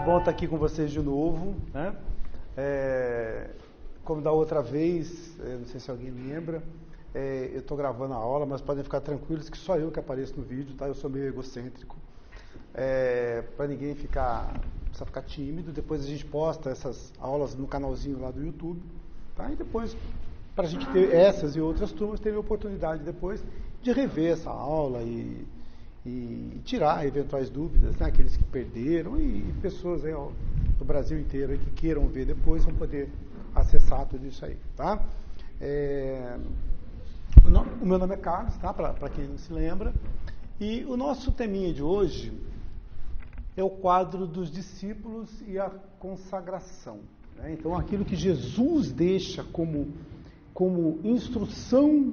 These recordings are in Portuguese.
bom estar aqui com vocês de novo, né? Como da outra vez, não sei se alguém lembra, eu estou gravando a aula, mas podem ficar tranquilos que só eu que apareço no vídeo, tá? Eu sou meio egocêntrico. Para ninguém precisa ficar tímido. Depois a gente posta essas aulas no canalzinho lá do YouTube, tá? E depois, para a gente ter essas e outras turmas, ter a oportunidade depois de rever essa aula e tirar eventuais dúvidas, né? Aqueles que perderam e pessoas aí, ó, do Brasil inteiro aí, que queiram ver depois vão poder acessar tudo isso aí, tá? O meu nome é Carlos, tá? Para quem não se lembra. E o nosso teminha de hoje é o quadro dos discípulos e a consagração, né? Então, aquilo que Jesus deixa como instrução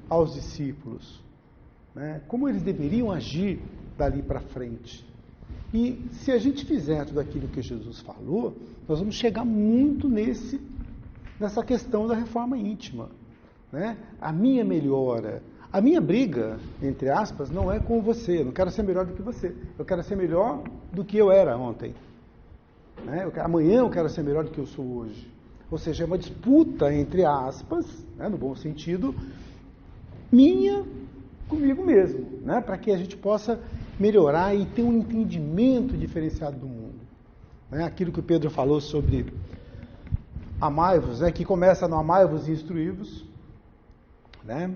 aos discípulos, né? Como eles deveriam agir dali para frente. E se a gente fizer tudo aquilo que Jesus falou, nós vamos chegar muito nessa questão da reforma íntima, né? A minha melhora, a minha briga, entre aspas, não é com você. Eu não quero ser melhor do que você. Eu quero ser melhor do que eu era ontem, né? Amanhã eu quero ser melhor do que eu sou hoje. Ou seja, é uma disputa, entre aspas, né, no bom sentido, minha comigo mesmo, né? Para que a gente possa melhorar e ter um entendimento diferenciado do mundo, né? Aquilo que o Pedro falou sobre amai-vos, né? Que começa no amai-vos e instruí-vos, né?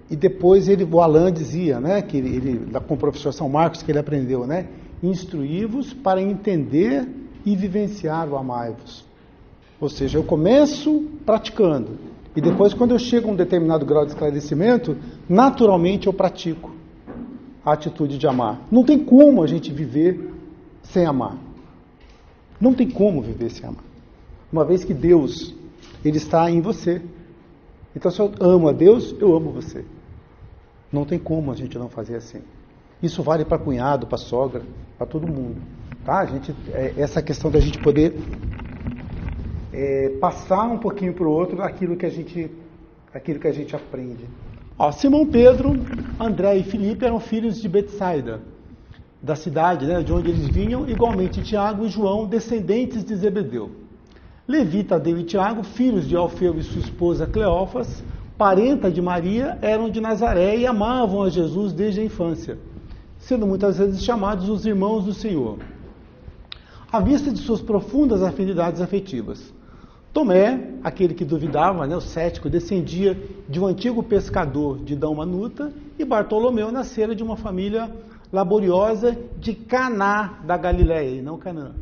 E depois o Alain dizia, né? Que ele com o professor São Marcos, que ele aprendeu, né? Instruí-vos para entender e vivenciar o amai-vos. Ou seja, eu começo praticando e depois, quando eu chego a um determinado grau de esclarecimento, naturalmente eu pratico a atitude de amar. Não tem como a gente viver sem amar. Não tem como viver sem amar. Uma vez que Deus, Ele está em você. Então, se eu amo a Deus, eu amo você. Não tem como a gente não fazer assim. Isso vale para cunhado, para sogra, para todo mundo. Tá? Essa questão da gente poder passar um pouquinho para o outro aquilo que a gente aprende. Simão Pedro, André e Filipe eram filhos de Betsaida, da cidade, né, de onde eles vinham, igualmente Tiago e João, descendentes de Zebedeu. Levi, Tadeu e Tiago, filhos de Alfeu e sua esposa Cleófas, parenta de Maria, eram de Nazaré e amavam a Jesus desde a infância, sendo muitas vezes chamados os irmãos do Senhor, à vista de suas profundas afinidades afetivas. Tomé, aquele que duvidava, né, o cético, descendia de um antigo pescador de Dalmanuta, e Bartolomeu nascera de uma família laboriosa de Caná da Galileia, e não Canaã.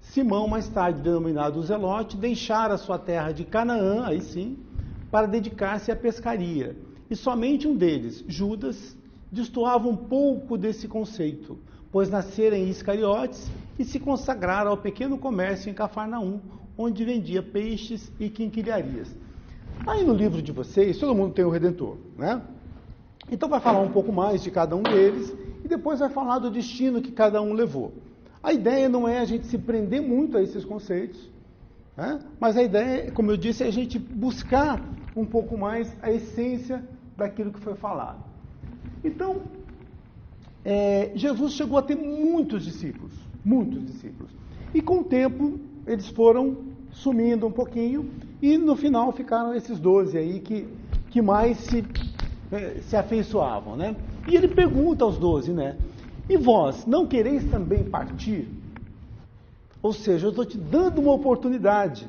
Simão, mais tarde denominado Zelote, deixara sua terra de Canaã, aí sim, para dedicar-se à pescaria. E somente um deles, Judas, destoava um pouco desse conceito, pois nascera em Iscariotes e se consagrara ao pequeno comércio em Cafarnaum, onde vendia peixes e quinquilharias. Aí no livro de vocês, todo mundo tem o Redentor, né? Então vai falar um pouco mais de cada um deles e depois vai falar do destino que cada um levou. A ideia não é a gente se prender muito a esses conceitos, né? Mas a ideia, como eu disse, é a gente buscar um pouco mais a essência daquilo que foi falado. Então, Jesus chegou a ter muitos discípulos. E com o tempo, eles foram sumindo um pouquinho e no final ficaram esses 12 aí que mais se afeiçoavam, né? E ele pergunta aos 12, né? E vós, não quereis também partir? Ou seja, eu estou te dando uma oportunidade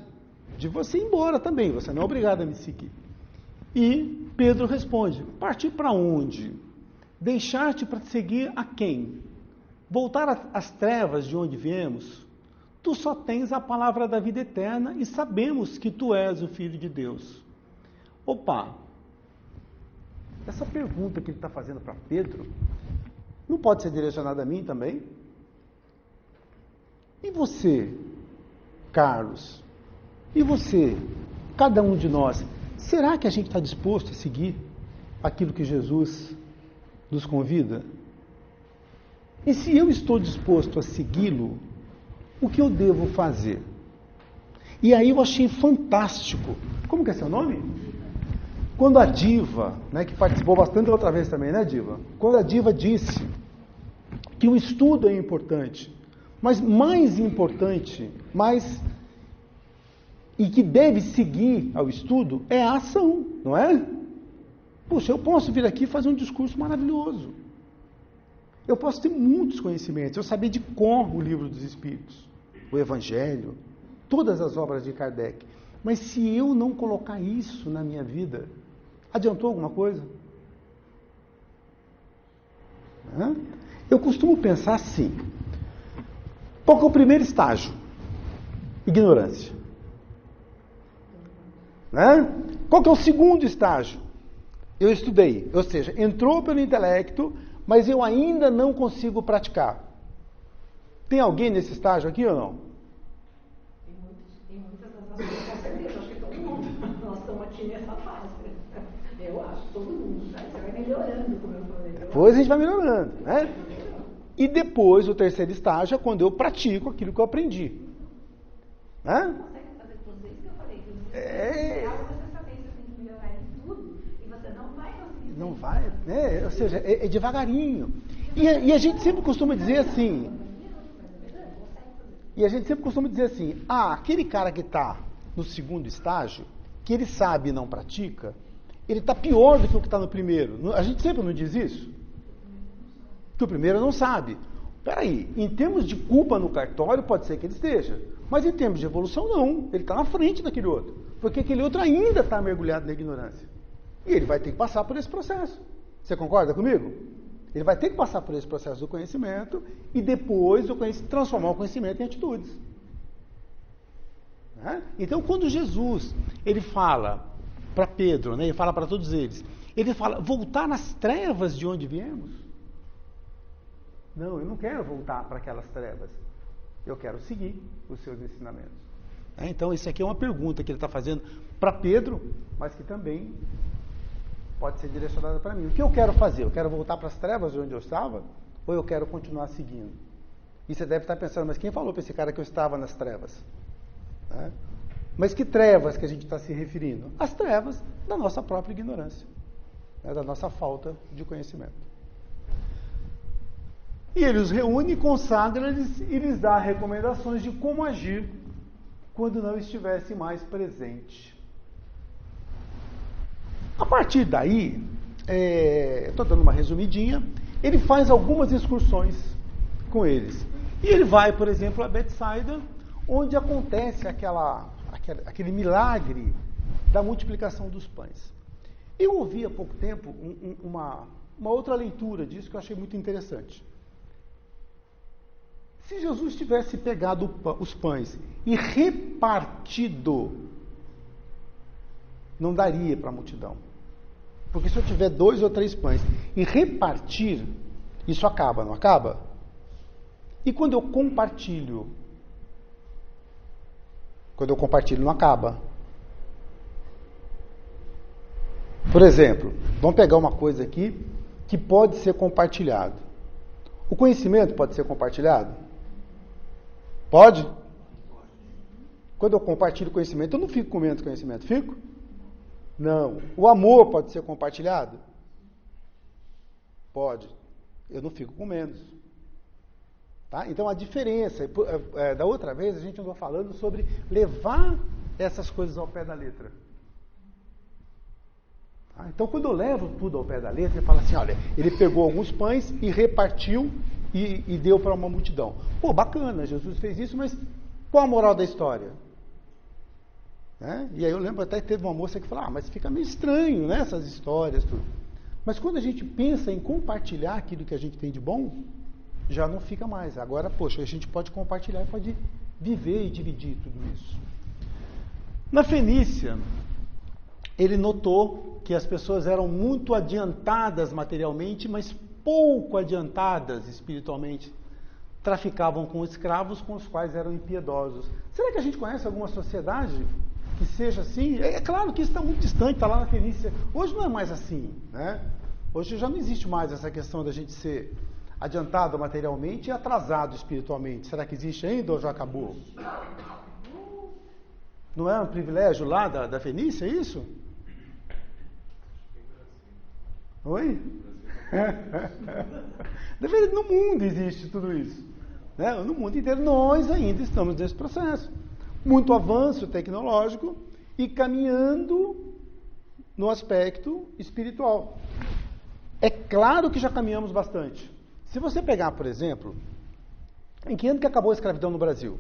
de você ir embora também, você não é obrigado a me seguir. E Pedro responde, partir para onde? Deixar-te para seguir a quem? Voltar às trevas de onde viemos? Tu só tens a palavra da vida eterna e sabemos que tu és o Filho de Deus. Opa! Essa pergunta que ele está fazendo para Pedro não pode ser direcionada a mim também? E você, Carlos? E você, cada um de nós? Será que a gente está disposto a seguir aquilo que Jesus nos convida? E se eu estou disposto a segui-lo, o que eu devo fazer? E aí eu achei fantástico. Como que é seu nome? Quando a Diva, né, que participou bastante outra vez também, né, Diva? Quando a Diva disse que o estudo é importante, Mas mais importante, e que deve seguir ao estudo, é a ação, não é? Puxa, eu posso vir aqui e fazer um discurso maravilhoso. Eu posso ter muitos conhecimentos, eu saber de cor o Livro dos Espíritos, o Evangelho, todas as obras de Kardec. Mas se eu não colocar isso na minha vida, adiantou alguma coisa? Eu costumo pensar assim: qual que é o primeiro estágio? Ignorância. Qual que é o segundo estágio? Eu estudei, ou seja, entrou pelo intelecto, mas eu ainda não consigo praticar. Tem alguém nesse estágio aqui ou não? Tem muitas das pessoas, com certeza, acho que todo mundo. Nós estamos aqui nessa fase. Eu acho, todo mundo. Né? Você vai melhorando, como eu falei. Depois a gente vai melhorando, né? E depois, o terceiro estágio é quando eu pratico aquilo que eu aprendi. Você não consegue fazer tudo isso que eu falei. Você saber que você tem que melhorar em tudo, e você não vai conseguir. Não vai, né? Ou seja, é devagarinho. E a gente sempre costuma dizer assim... aquele cara que está no segundo estágio, que ele sabe e não pratica, ele está pior do que o que está no primeiro. A gente sempre não diz isso? Que o primeiro não sabe. Peraí, em termos de culpa no cartório, pode ser que ele esteja. Mas em termos de evolução, não. Ele está na frente daquele outro. Porque aquele outro ainda está mergulhado na ignorância. E ele vai ter que passar por esse processo. Você concorda comigo? Ele vai ter que passar por esse processo do conhecimento e depois transformar o conhecimento em atitudes. Então, quando Jesus ele fala para Pedro, ele fala para todos eles, ele fala, voltar nas trevas de onde viemos? Não, eu não quero voltar para aquelas trevas. Eu quero seguir os seus ensinamentos. Então, isso aqui é uma pergunta que ele está fazendo para Pedro, mas que também pode ser direcionada para mim. O que eu quero fazer? Eu quero voltar para as trevas de onde eu estava? Ou eu quero continuar seguindo? E você deve estar pensando, mas quem falou para esse cara que eu estava nas trevas? Mas que trevas que a gente está se referindo? As trevas da nossa própria ignorância, da nossa falta de conhecimento. E ele os reúne, consagra-lhes e lhes dá recomendações de como agir quando não estivesse mais presente. A partir daí, estou dando uma resumidinha, ele faz algumas excursões com eles. E ele vai, por exemplo, a Betsaida, onde acontece aquele milagre da multiplicação dos pães. Eu ouvi há pouco tempo uma outra leitura disso que eu achei muito interessante. Se Jesus tivesse pegado os pães e repartido, não daria para a multidão. Porque se eu tiver 2 ou 3 pães e repartir, isso acaba, não acaba? E quando eu compartilho? Quando eu compartilho, não acaba. Por exemplo, vamos pegar uma coisa aqui que pode ser compartilhado. O conhecimento pode ser compartilhado? Pode? Quando eu compartilho conhecimento, eu não fico com menos conhecimento, fico? Não. O amor pode ser compartilhado? Pode. Eu não fico com menos. Tá? Então a diferença, da outra vez a gente andou falando sobre levar essas coisas ao pé da letra. Tá? Então quando eu levo tudo ao pé da letra, ele fala assim, olha, ele pegou alguns pães e repartiu e deu para uma multidão. Pô, bacana, Jesus fez isso, mas qual a moral da história? E aí eu lembro até que teve uma moça que falou, mas fica meio estranho, né, essas histórias, tudo. Mas quando a gente pensa em compartilhar aquilo que a gente tem de bom, já não fica mais. Agora, poxa, a gente pode compartilhar e pode viver e dividir tudo isso. Na Fenícia, ele notou que as pessoas eram muito adiantadas materialmente, mas pouco adiantadas espiritualmente. Traficavam com escravos com os quais eram impiedosos. Será que a gente conhece alguma sociedade que seja assim? É claro que isso está muito distante, está lá na Fenícia. Hoje não é mais assim, né? Hoje já não existe mais essa questão da gente ser adiantado materialmente e atrasado espiritualmente. Será que existe ainda ou já acabou? Não é um privilégio lá da Fenícia, é isso? Oi? No mundo existe tudo isso. né? No mundo inteiro nós ainda estamos nesse processo. Muito avanço tecnológico e caminhando no aspecto espiritual. É claro que já caminhamos bastante. Se você pegar, por exemplo, em que ano que acabou a escravidão no Brasil?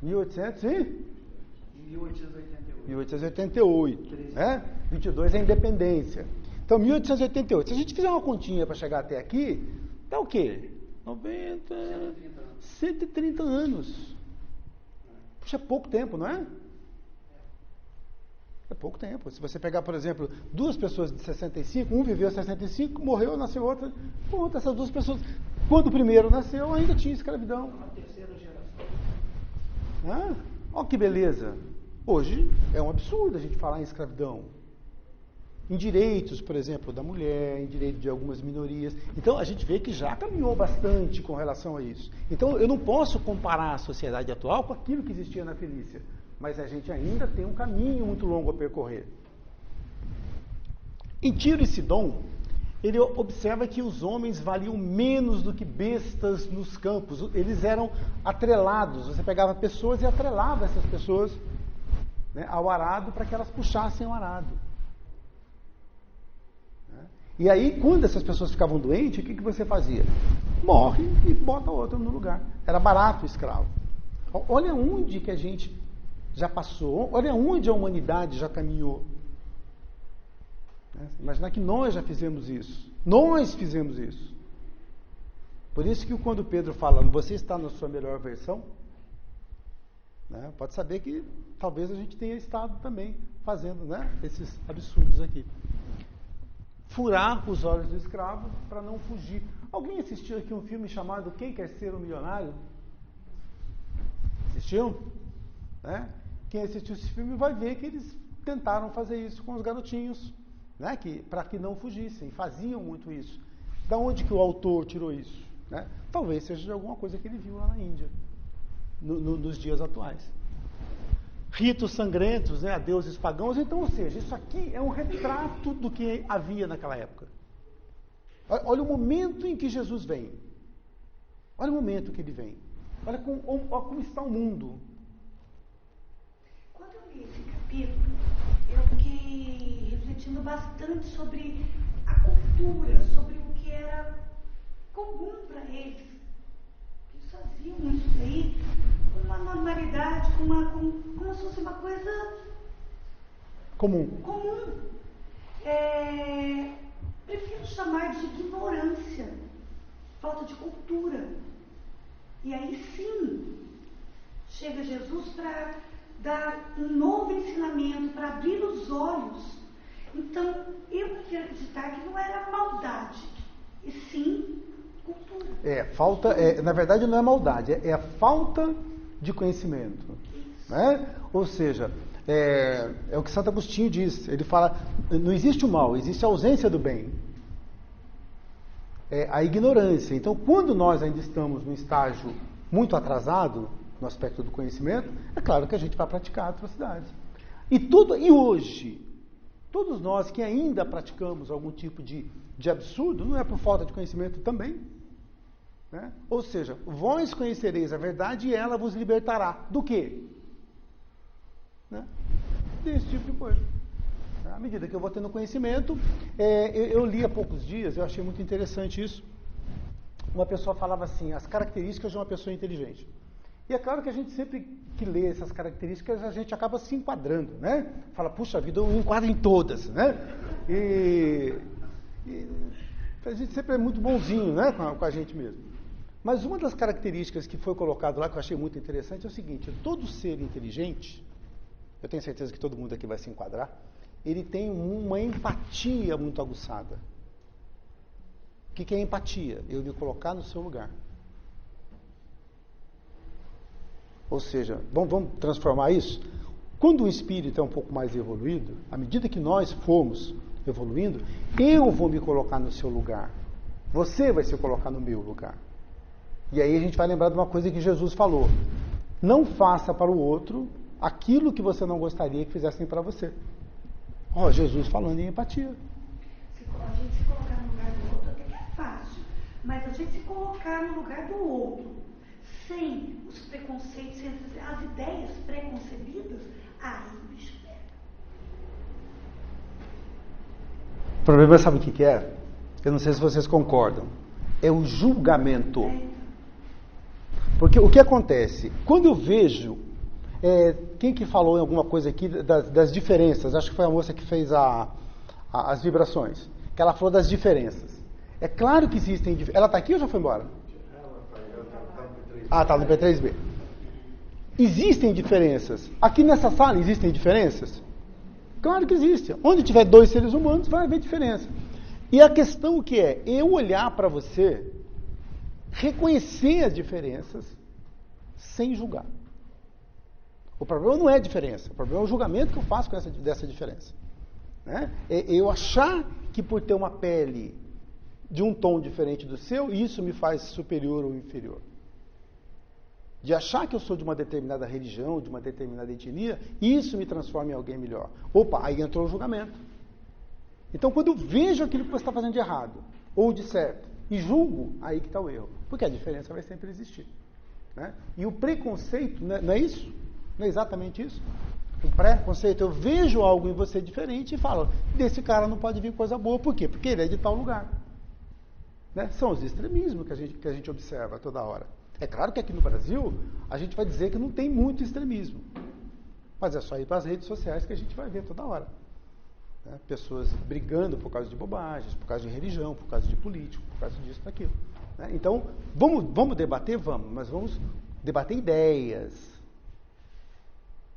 1888, né? 22 é a independência. Então, 1888. Se a gente fizer uma continha para chegar até aqui, dá o quê? 90, 130 anos. Puxa, é pouco tempo, não é? É pouco tempo. Se você pegar, por exemplo, duas pessoas de 65, um viveu 65, morreu, nasceu outra. Pronto, essas duas pessoas, quando o primeiro nasceu, ainda tinha escravidão. Uma terceira geração. Olha que beleza. Hoje é um absurdo a gente falar em escravidão. Em direitos, por exemplo, da mulher, em direito de algumas minorias. Então, a gente vê que já caminhou bastante com relação a isso. Então, eu não posso comparar a sociedade atual com aquilo que existia na Felícia. Mas a gente ainda tem um caminho muito longo a percorrer. Em Tiro e Sidom, ele observa que os homens valiam menos do que bestas nos campos. Eles eram atrelados. Você pegava pessoas e atrelava essas pessoas, né, ao arado para que elas puxassem o arado. E aí, quando essas pessoas ficavam doentes, o que você fazia? Morre e bota outra no lugar. Era barato o escravo. Olha onde que a gente já passou, olha onde a humanidade já caminhou. Imaginar que nós já fizemos isso. Nós fizemos isso. Por isso que quando Pedro fala, você está na sua melhor versão, né, pode saber que talvez a gente tenha estado também fazendo, né, esses absurdos aqui. Furar os olhos do escravo para não fugir. Alguém assistiu aqui um filme chamado Quem Quer Ser um Milionário? Assistiu? Né? Quem assistiu esse filme vai ver que eles tentaram fazer isso com os garotinhos, né? Para que não fugissem, faziam muito isso. Da onde que o autor tirou isso? Né? Talvez seja de alguma coisa que ele viu lá na Índia, nos dias atuais. Ritos sangrentos, né, a deuses pagãos. Então, ou seja, isso aqui é um retrato do que havia naquela época. Olha o momento em que Jesus vem. Olha o momento que ele vem. Olha como está o mundo. Quando eu li esse capítulo, eu fiquei refletindo bastante sobre a cultura, sobre o que era comum para eles. Eles faziam isso daí com uma normalidade, como se fosse uma coisa comum. Prefiro chamar de ignorância, falta de cultura. E aí sim, chega Jesus para dar um novo ensinamento, para abrir os olhos. Então, eu quero acreditar que não era maldade, e sim cultura. Na verdade não é maldade, é a falta de conhecimento. Né? Ou seja, é o que Santo Agostinho diz. Ele fala, não existe o mal, existe a ausência do bem. É a ignorância. Então, quando nós ainda estamos num estágio muito atrasado, no aspecto do conhecimento, é claro que a gente vai praticar atrocidades. E hoje, todos nós que ainda praticamos algum tipo de absurdo, não é por falta de conhecimento também. Né? Ou seja, vós conhecereis a verdade e ela vos libertará. Do quê? Né? Desse tipo de coisa. À medida que eu vou tendo conhecimento, eu li há poucos dias, eu achei muito interessante isso. Uma pessoa falava assim, as características de uma pessoa inteligente. E é claro que a gente sempre que lê essas características, a gente acaba se enquadrando, né? Fala, puxa vida, eu me enquadro em todas, né? E a gente sempre é muito bonzinho, né? Com a gente mesmo. Mas uma das características que foi colocado lá, que eu achei muito interessante, é o seguinte, todo ser inteligente, eu tenho certeza que todo mundo aqui vai se enquadrar, ele tem uma empatia muito aguçada. O que é empatia? Eu me colocar no seu lugar. Ou seja, vamos transformar isso? Quando o espírito é um pouco mais evoluído, à medida que nós formos evoluindo, eu vou me colocar no seu lugar. Você vai se colocar no meu lugar. E aí a gente vai lembrar de uma coisa que Jesus falou. Não faça para o outro aquilo que você não gostaria que fizessem para você. Jesus falando em empatia. A gente se colocar no lugar do outro até que é fácil. Mas a gente se colocar no lugar do outro, sem os preconceitos, sem as ideias preconcebidas, aí o bicho pega. O problema, sabe o que é? Eu não sei se vocês concordam. É o julgamento. Porque o que acontece? Quando eu vejo... quem que falou em alguma coisa aqui das diferenças? Acho que foi a moça que fez as vibrações. Que ela falou das diferenças. É claro que existem diferenças. Ela está aqui ou já foi embora? Está no P3B. Existem diferenças. Aqui nessa sala existem diferenças? Claro que existe. Onde tiver 2 seres humanos vai haver diferença. E a questão que é eu olhar para você, reconhecer as diferenças, sem julgar. O problema não é a diferença, o problema é o julgamento que eu faço dessa diferença. Né? Eu achar que por ter uma pele de um tom diferente do seu, isso me faz superior ou inferior. De achar que eu sou de uma determinada religião, de uma determinada etnia, isso me transforma em alguém melhor. Opa, aí entrou o julgamento. Então, quando eu vejo aquilo que você está fazendo de errado, ou de certo, e julgo, aí que está o erro. Porque a diferença vai sempre existir. Né? E o preconceito, não é isso? Não é exatamente isso? O preconceito, eu vejo algo em você diferente e falo, desse cara não pode vir coisa boa. Por quê? Porque ele é de tal lugar. Né? São os extremismos que a gente observa toda hora. É claro que aqui no Brasil, a gente vai dizer que não tem muito extremismo. Mas é só ir para as redes sociais que a gente vai ver toda hora. Né? Pessoas brigando por causa de bobagens, por causa de religião, por causa de político, por causa disso, daquilo. Né? Então, vamos debater? Vamos, mas vamos debater ideias.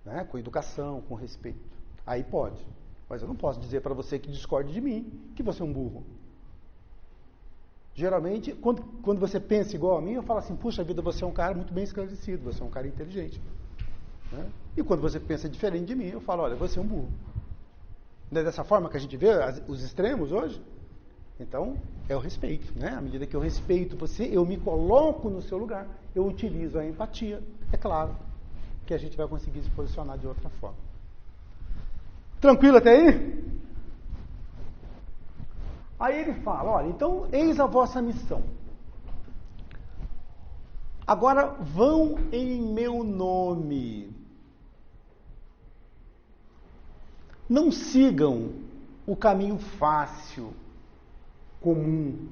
Né? Com educação, com respeito. Aí pode. Mas eu não posso dizer para você que discorde de mim que você é um burro. Geralmente, quando você pensa igual a mim, eu falo assim, puxa vida, você é um cara muito bem esclarecido, você é um cara inteligente. Né? E quando você pensa diferente de mim, eu falo, olha, você é um burro. Não é dessa forma que a gente vê os extremos hoje? Então, é o respeito. Né? À medida que eu respeito você, eu me coloco no seu lugar, eu utilizo a empatia. É claro que a gente vai conseguir se posicionar de outra forma. Tranquilo até aí? Aí ele fala, olha, então eis a vossa missão. Agora vão em meu nome. Não sigam o caminho fácil, comum.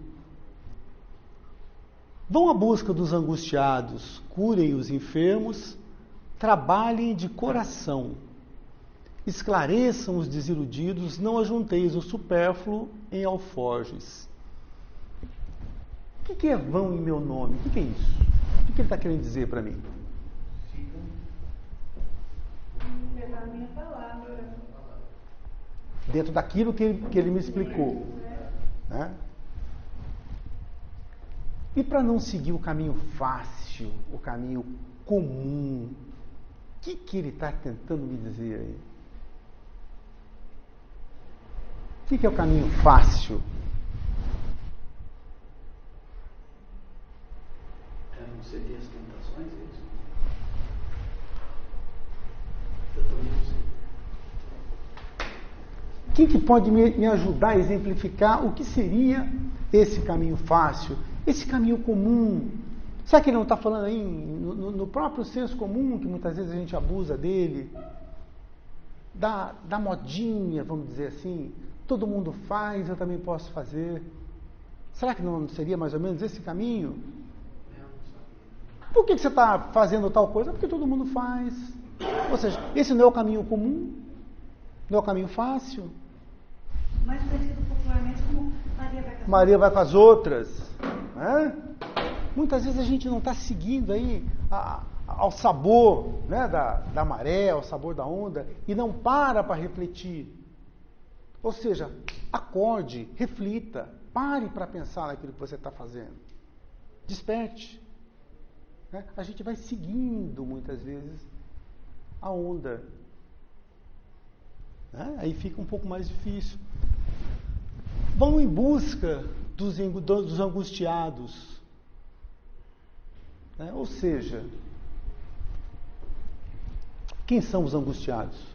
Vão à busca dos angustiados, curem os enfermos, trabalhem de coração. Esclareçam os desiludidos, não ajunteis o supérfluo em alforjes. O que é vão em meu nome? O que é isso? O que ele está querendo dizer para mim? Levar a minha palavra. Dentro daquilo que ele me explicou. Né? E para não seguir o caminho fácil, o caminho comum, o que ele está tentando me dizer aí? O que é o caminho fácil? Não seria as tentações, é isso? Eu também não sei. Quem que pode me ajudar a exemplificar o que seria esse caminho fácil, esse caminho comum? Será que ele não está falando aí no próprio senso comum, que muitas vezes a gente abusa dele? Da modinha, vamos dizer assim? Todo mundo faz, eu também posso fazer. Será que não seria mais ou menos esse caminho? Por que você está fazendo tal coisa? Porque todo mundo faz. Ou seja, esse não é o caminho comum? Não é o caminho fácil? Mais conhecido popularmente como Maria vai com as Maria vai com as outras. Né? Muitas vezes a gente não está seguindo aí ao sabor, né, da maré, ao sabor da onda, e não para refletir. Ou seja, acorde, reflita, pare para pensar naquilo que você está fazendo. Desperte. Né? A gente vai seguindo, muitas vezes, a onda. Né? Aí fica um pouco mais difícil. Vão em busca dos angustiados. Né? Ou seja, quem são os angustiados?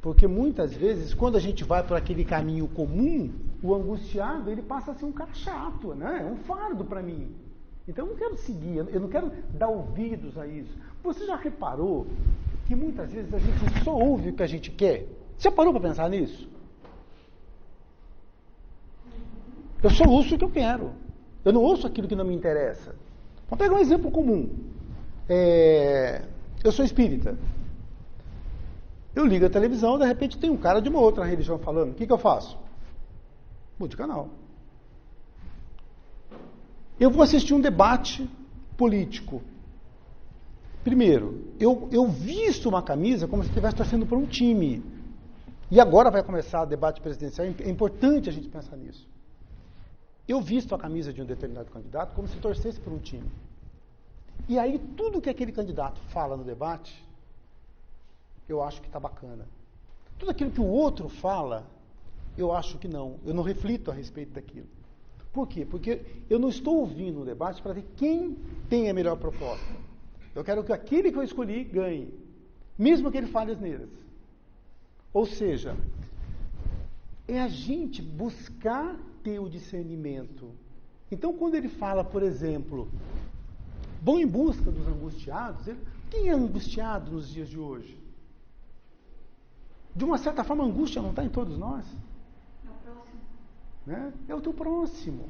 Porque muitas vezes, quando a gente vai por aquele caminho comum, o angustiado, ele passa a ser um cara chato, né? É um fardo para mim. Então eu não quero seguir, eu não quero dar ouvidos a isso. Você já reparou que muitas vezes a gente só ouve o que a gente quer? Você já parou para pensar nisso? Eu só ouço o que eu quero. Eu não ouço aquilo que não me interessa. Vamos pegar um exemplo comum. Eu sou espírita. Eu ligo a televisão, de repente tem um cara de uma outra religião falando. O que eu faço? Mudo de canal. Eu vou assistir um debate político. Primeiro, eu visto uma camisa como se estivesse torcendo por um time. E agora vai começar o debate presidencial. É importante a gente pensar nisso. Eu visto a camisa de um determinado candidato como se torcesse por um time. E aí, tudo que aquele candidato fala no debate, eu acho que está bacana. Tudo aquilo que o outro fala, eu acho que não. Eu não reflito a respeito daquilo. Por quê? Porque eu não estou ouvindo o debate para ver quem tem a melhor proposta. Eu quero que aquele que eu escolhi ganhe, mesmo que ele fale asneiras. Ou seja, é a gente buscar ter o discernimento. Então, quando ele fala, por exemplo, vão em busca dos angustiados, quem é angustiado nos dias de hoje? De uma certa forma, a angústia não está em todos nós. É o próximo. Né? É o teu próximo.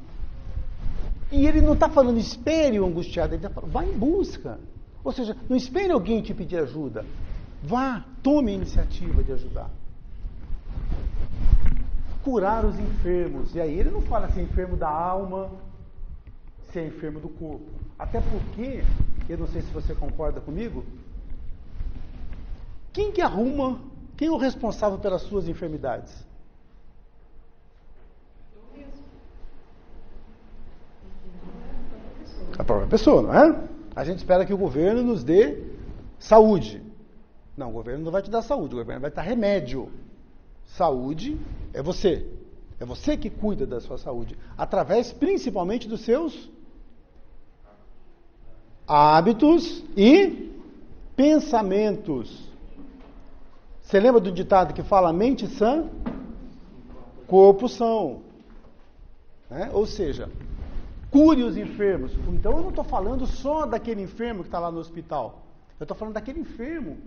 E ele não está falando espere o angustiado, ele está falando vá em busca. Ou seja, não espere alguém te pedir ajuda. Vá, tome a iniciativa de ajudar. Curar os enfermos. E aí ele não fala se é enfermo da alma, se é enfermo do corpo. Até porque, eu não sei se você concorda comigo, quem que arruma, quem é o responsável pelas suas enfermidades? A própria pessoa, não é? A gente espera que o governo nos dê saúde. Não, o governo não vai te dar saúde, o governo vai te dar remédio. Saúde é você. É você que cuida da sua saúde. Através, principalmente, dos seus hábitos e pensamentos. Você lembra do ditado que fala mente sã, corpo são? Né? Ou seja, cure os enfermos. Então eu não estou falando só daquele enfermo que está lá no hospital. Eu estou falando daquele enfermo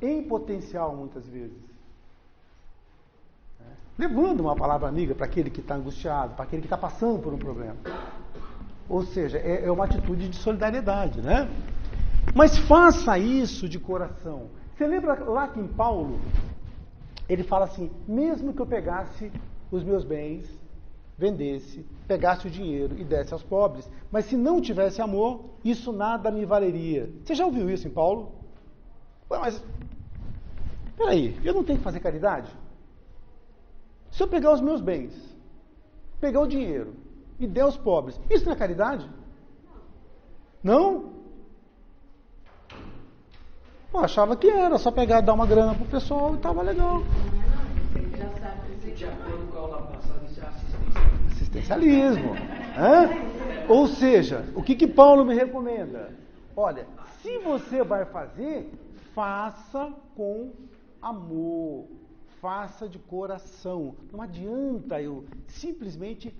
em potencial, muitas vezes. Levando uma palavra amiga para aquele que está angustiado, para aquele que está passando por um problema. Ou seja, é uma atitude de solidariedade, né? Mas faça isso de coração. Você lembra lá que em Paulo, ele fala assim, mesmo que eu pegasse os meus bens, vendesse, pegasse o dinheiro e desse aos pobres, mas se não tivesse amor, isso nada me valeria. Você já ouviu isso em Paulo? Ué, mas, peraí, eu não tenho que fazer caridade? Se eu pegar os meus bens, pegar o dinheiro e der aos pobres, isso não é caridade? Não? Eu achava que era, só pegar e dar uma grana pro pessoal e estava legal. De acordo com a aula passada, isso é Assistencialismo. Ou seja, o que Paulo me recomenda? Olha, se você vai fazer, faça com amor. Faça de coração. Não adianta eu simplesmente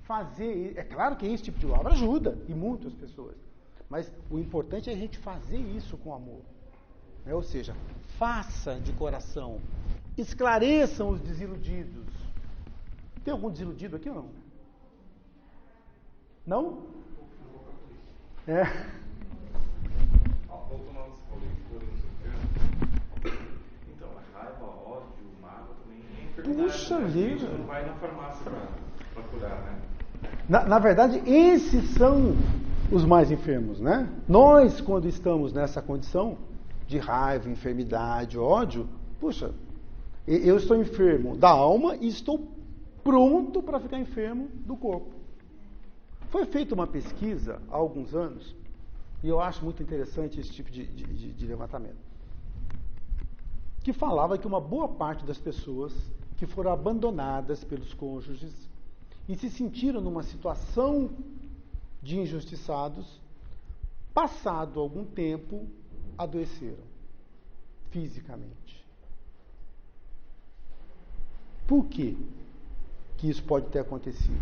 fazer. É claro que esse tipo de obra ajuda, e muitas pessoas. Mas o importante é a gente fazer isso com amor. Ou seja, faça de coração. Esclareçam os desiludidos. Tem algum desiludido aqui ou não? Não? É. Então, a raiva, ódio, mágoa também é enfermidade. Puxa vida! A gente vida! não vai na farmácia para curar, né? Na verdade, esses são os mais enfermos, né? Nós, quando estamos nessa condição de raiva, enfermidade, ódio, puxa, eu estou enfermo da alma e estou pronto para ficar enfermo do corpo. Foi feita uma pesquisa há alguns anos, e eu acho muito interessante esse tipo de levantamento, que falava que uma boa parte das pessoas que foram abandonadas pelos cônjuges e se sentiram numa situação de injustiçados, passado algum tempo, adoeceram fisicamente. Por quê que isso pode ter acontecido?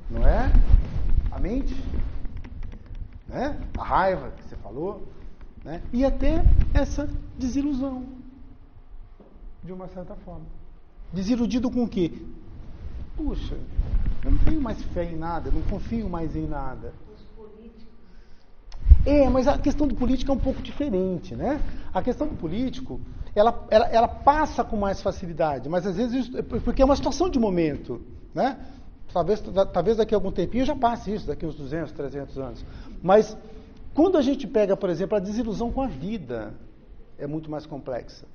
Não é? A mente, né? A raiva que você falou, né? E até essa desilusão, de uma certa forma. Desiludido com o quê? Puxa, eu não tenho mais fé em nada, eu não confio mais em nada. Os políticos. Mas a questão do político é um pouco diferente, né? A questão do político, ela passa com mais facilidade, mas às vezes porque é uma situação de momento, né? Talvez daqui a algum tempinho já passe isso, daqui a uns 200, 300 anos. Mas quando a gente pega, por exemplo, a desilusão com a vida, é muito mais complexa.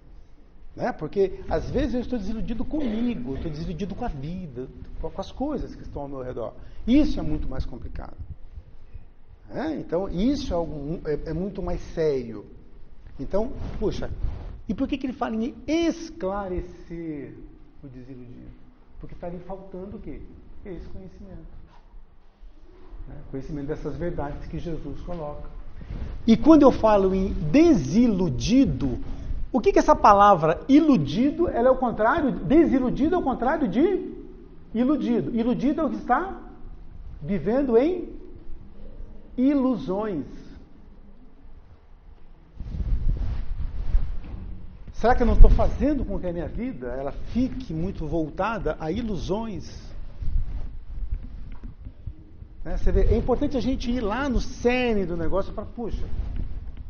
Né? Porque às vezes eu estou desiludido comigo, estou desiludido com a vida, com as coisas que estão ao meu redor. Isso é muito mais complicado. Então, isso é muito mais sério. Então, puxa, e por que ele fala em esclarecer o desiludido? Porque está lhe faltando o quê? Esse conhecimento. Conhecimento dessas verdades que Jesus coloca. E quando eu falo em desiludido, o que essa palavra iludido, ela é o contrário, desiludido é o contrário de iludido. Iludido é o que está vivendo em ilusões. Será que eu não estou fazendo com que a minha vida ela fique muito voltada a ilusões? Você vê, é importante a gente ir lá no cerne do negócio para, puxa,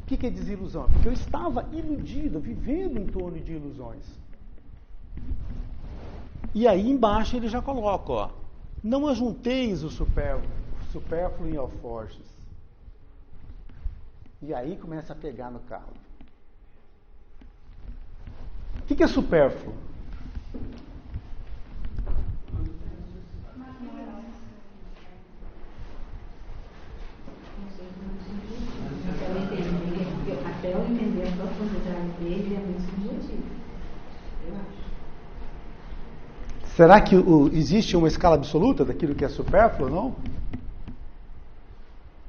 o que é desilusão? Porque eu estava iludido, vivendo em torno de ilusões. E aí embaixo ele já coloca, ó, não ajunteis o supérfluo em alforjes. E aí começa a pegar no calo. O que é supérfluo? Até eu entender a profundidade dele, é muito subjetivo. Eu acho. Será que existe uma escala absoluta daquilo que é supérfluo ou não?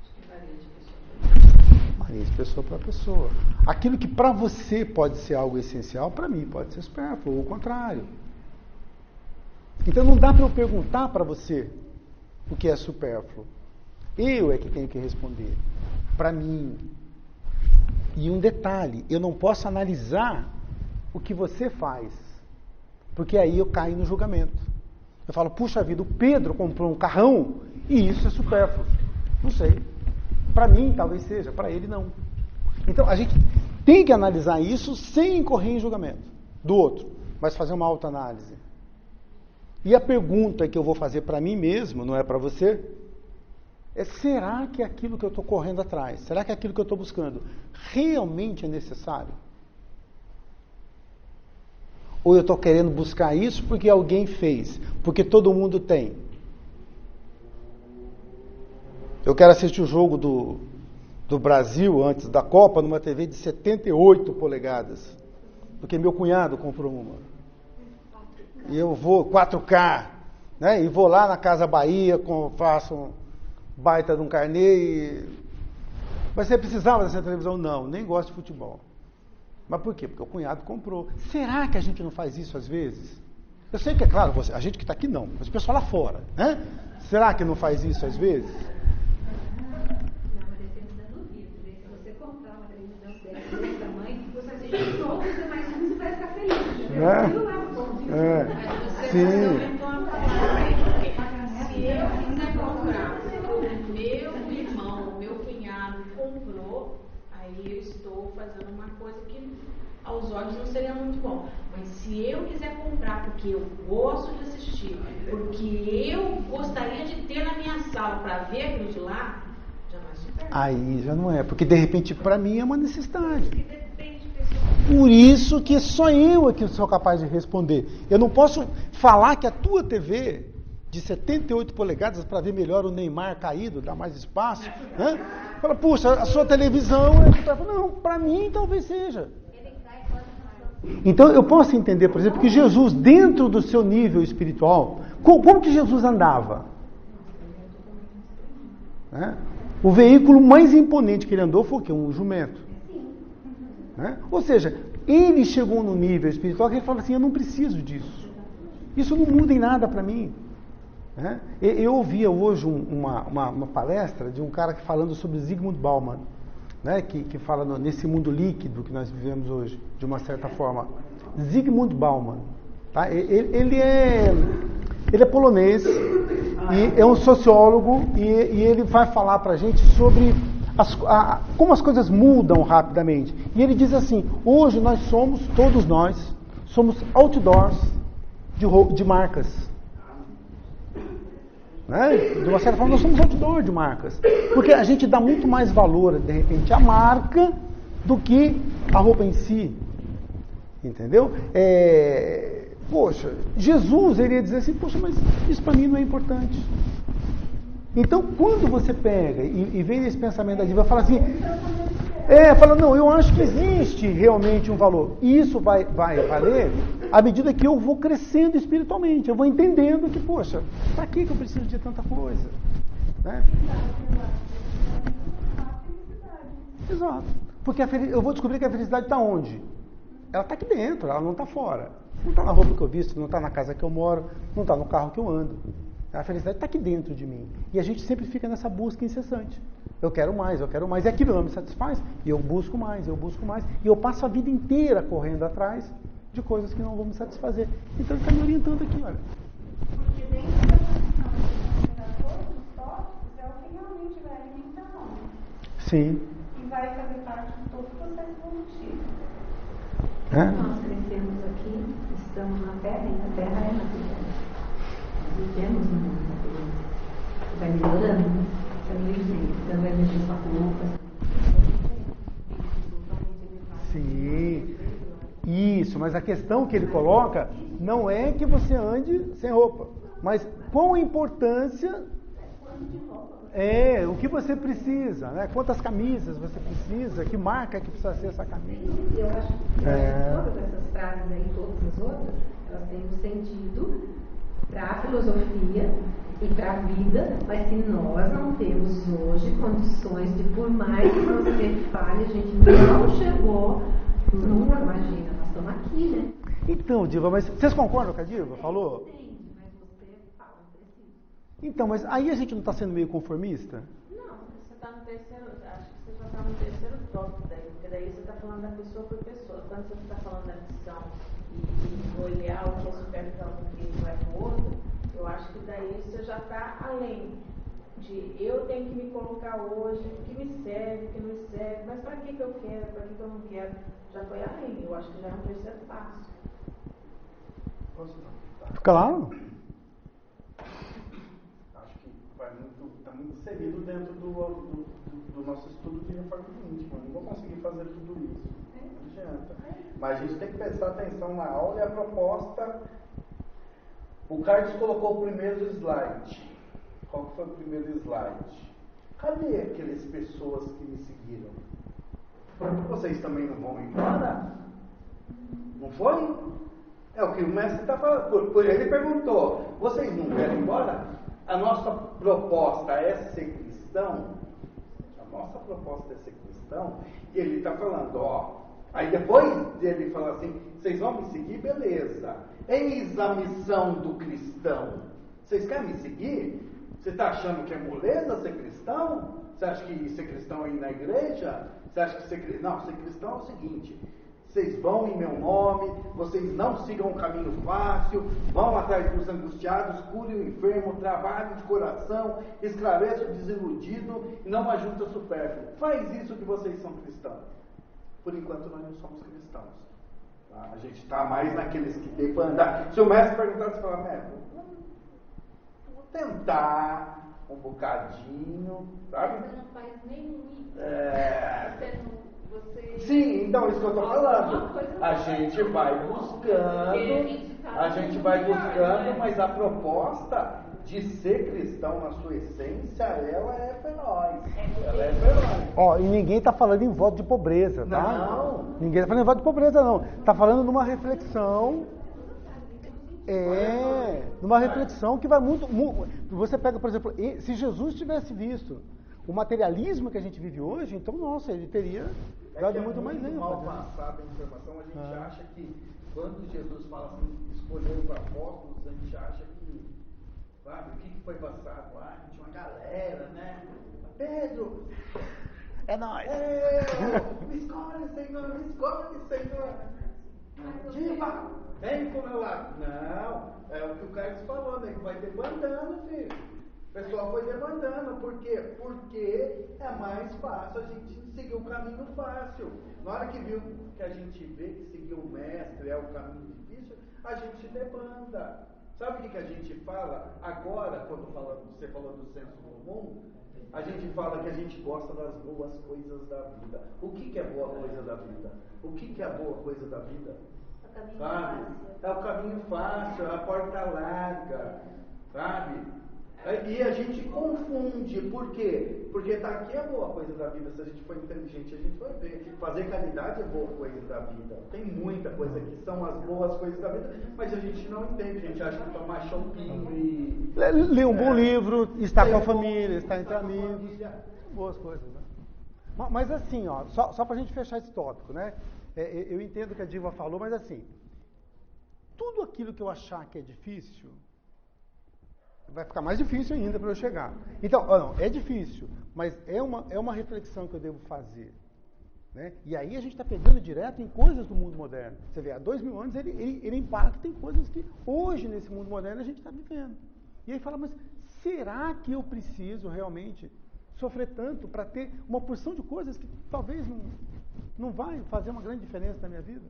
Acho que varia de pessoa para pessoa. Varia de pessoa para pessoa. Aquilo que para você pode ser algo essencial, para mim pode ser supérfluo, ou o contrário. Então não dá para eu perguntar para você o que é supérfluo. Eu é que tenho que responder. Para mim. E um detalhe, eu não posso analisar o que você faz, porque aí eu caio no julgamento. Eu falo, puxa vida, o Pedro comprou um carrão e isso é supérfluo. Não sei. Para mim talvez seja, para ele não. Então a gente tem que analisar isso sem incorrer em julgamento do outro, mas fazer uma autoanálise. E a pergunta que eu vou fazer para mim mesmo, não é para você, será que aquilo que eu estou correndo atrás, será que aquilo que eu estou buscando realmente é necessário? Ou eu estou querendo buscar isso porque alguém fez, porque todo mundo tem? Eu quero assistir o jogo do Brasil antes da Copa numa TV de 78 polegadas, porque meu cunhado comprou uma. E eu vou 4K, né? E vou lá na Casa Bahia, faço um baita de um carnê. Mas você precisava dessa televisão? Não, nem gosto de futebol. Mas por quê? Porque o cunhado comprou. Será que a gente não faz isso às vezes? Eu sei que é claro, a gente que está aqui não, mas o pessoal lá fora, né? Será que não faz isso às vezes? Não, mas eu sempre duvido. Se você comprar uma televisão desse tamanho, você assiste todos os demais filmes e vai ficar feliz. Entendeu? Aquilo é um ponto. Sim. Se eu quiser comprar, meu irmão, meu cunhado comprou, aí eu estou fazendo uma coisa que aos olhos não seria muito bom. Mas se eu quiser comprar porque eu gosto de assistir, porque eu gostaria de ter na minha sala para ver aquilo de lá, já não é super. Aí já não é, porque de repente para mim é uma necessidade. Depende de pessoa. Por isso que só eu é que sou capaz de responder. Eu não posso falar que a tua TV de 78 polegadas para ver melhor o Neymar caído, dá mais espaço. Né? Fala, puxa, a sua televisão... Não, para mim talvez seja. Então eu posso entender, por exemplo, que Jesus, dentro do seu nível espiritual, como que Jesus andava? Né? O veículo mais imponente que ele andou foi o quê? Um jumento. Né? Ou seja, ele chegou no nível espiritual que ele fala assim, eu não preciso disso. Isso não muda em nada para mim. Né? Eu ouvia hoje uma palestra de um cara falando sobre Zygmunt Bauman, né? que fala nesse mundo líquido que nós vivemos hoje, de uma certa forma. Zygmunt Bauman. Tá? Ele é polonês, e é um sociólogo, e ele vai falar para a gente sobre como as coisas mudam rapidamente. E ele diz assim, hoje todos nós somos outdoors de marcas. Né? De uma certa forma, nós somos outdoor de marcas. Porque a gente dá muito mais valor, de repente, à marca do que a roupa em si. Entendeu? Poxa, Jesus iria dizer assim, poxa, mas isso para mim não é importante. Então, quando você pega e vem nesse pensamento da diva, fala assim, fala, não, eu acho que existe realmente um valor. E isso vai valer à medida que eu vou crescendo espiritualmente. Eu vou entendendo que, poxa, para que eu preciso de tanta coisa? Né? Exato. Porque eu vou descobrir que a felicidade está onde? Ela está aqui dentro, ela não está fora. Não está na roupa que eu visto, não está na casa que eu moro, não está no carro que eu ando. A felicidade está aqui dentro de mim. E a gente sempre fica nessa busca incessante. Eu quero mais, e aquilo não me satisfaz, e eu busco mais, e eu passo a vida inteira correndo atrás de coisas que não vão me satisfazer. Então ele está me orientando aqui, olha. Porque dentro da condição de todos os tópicos é o que realmente vai alimentar a alma. Sim. E vai fazer parte de todo o processo evolutivo. Nós crescemos aqui, estamos na Terra, e a Terra é natureza. Vivemos no mundo natureza. Vai melhorando, vai mexendo com a roupa. Sim. Isso, mas a questão que ele coloca não é que você ande sem roupa, mas qual a importância o que você precisa, né? Quantas camisas você precisa, que marca que precisa ser essa camisa. Eu acho que todas essas frases aí, todas as outras, elas têm um sentido para a filosofia e para a vida, mas que nós não temos hoje condições de, por mais que você fale, a gente não chegou numa, imagina, nós estamos aqui, né? Então, Diva, mas vocês concordam com a Diva? Falou? Entende, mas você fala, precisa. Então, mas aí a gente não está sendo meio conformista? Não, você está no terceiro, acho que você já está no terceiro tópico daí, porque daí você está falando da pessoa por pessoa. Quando você está falando da missão e olhar o que é super para um e não é para o outro, eu acho que daí você já está além de eu tenho que me colocar hoje, o que me serve, o que não me serve, mas para que eu quero, para que eu não quero, já foi além. Eu acho que já é um terceiro passo. Claro. Acho que está muito inserido dentro do nosso estudo de reforma íntima. Não vou conseguir fazer tudo isso. Não adianta. Mas a gente tem que prestar atenção na aula e a proposta. O Carlos colocou o primeiro slide. Qual que foi o primeiro slide? Cadê aquelas pessoas que me seguiram? Vocês também não vão embora? Não foi? É o que o mestre está falando. Por ele perguntou, vocês não querem ir embora? A nossa proposta é ser cristão? A nossa proposta é ser cristão? E ele está falando, aí depois dele falar assim, vocês vão me seguir? Beleza. Eis a missão do cristão. Vocês querem me seguir? Você está achando que é moleza ser cristão? Você acha que ser cristão é ir na igreja? Você acha que ser cristão... Não, ser cristão é o seguinte... Vocês vão em meu nome, vocês não sigam um caminho fácil, vão atrás dos angustiados, curem o enfermo, trabalhem de coração, esclareçam o desiludido e não ajunta supérfluo. Faz isso que vocês são cristãos. Por enquanto nós não somos cristãos. Tá? A gente está mais naqueles que tem para andar. Se o mestre perguntar, você fala, mestre, vou tentar um bocadinho, sabe? Você não faz nenhum Sim, então isso que eu estou falando. A gente vai buscando, mas a proposta de ser cristão na sua essência, ela é feroz. E ninguém está falando em voto de pobreza, tá? Não. Ninguém está falando em voto de pobreza, não. Está falando numa reflexão. Numa reflexão que vai muito. Você pega, por exemplo, se Jesus tivesse visto o materialismo que a gente vive hoje, então, nossa, ele teria dado muito mais ênfase. Mal passada a informação, a gente acha que quando Jesus fala assim, escolheu os apóstolos, a gente acha que, sabe, o que foi passado lá? Tinha uma galera, né? Pedro, É nóis! me escolhe, Senhor, Diva, vem pro meu lado. Não, é o que o Carlos falou, né? Que vai demandando, filho. O pessoal foi demandando. Por quê? Porque é mais fácil a gente seguir o caminho fácil. Na hora que viu que a gente vê que seguir o mestre é o caminho difícil, a gente demanda. Sabe o que a gente fala? Agora, quando você falou do senso comum, a gente fala que a gente gosta das boas coisas da vida. O que é boa coisa da vida? O que é a boa coisa da vida? Sabe? É o caminho fácil, é a porta larga, sabe? E a gente confunde, por quê? Porque tá aqui a boa coisa da vida. Se a gente for inteligente, a gente vai ver. Fazer caridade é boa coisa da vida. Tem muita coisa que são as boas coisas da vida, mas a gente não entende. A gente acha que tomar choppinho e... Ler um bom livro, estar com a família, estar entre amigos. Boas coisas, né? Mas assim, ó, só pra gente fechar esse tópico, né? Eu entendo o que a Diva falou, mas assim, tudo aquilo que eu achar que é difícil, vai ficar mais difícil ainda para eu chegar. Então, não, é difícil, mas é uma reflexão que eu devo fazer. Né? E aí a gente está pegando direto em coisas do mundo moderno. Você vê, há 2000 anos ele impacta em coisas que hoje, nesse mundo moderno, a gente está vivendo. E aí fala, mas será que eu preciso realmente sofrer tanto para ter uma porção de coisas que talvez não vai fazer uma grande diferença na minha vida?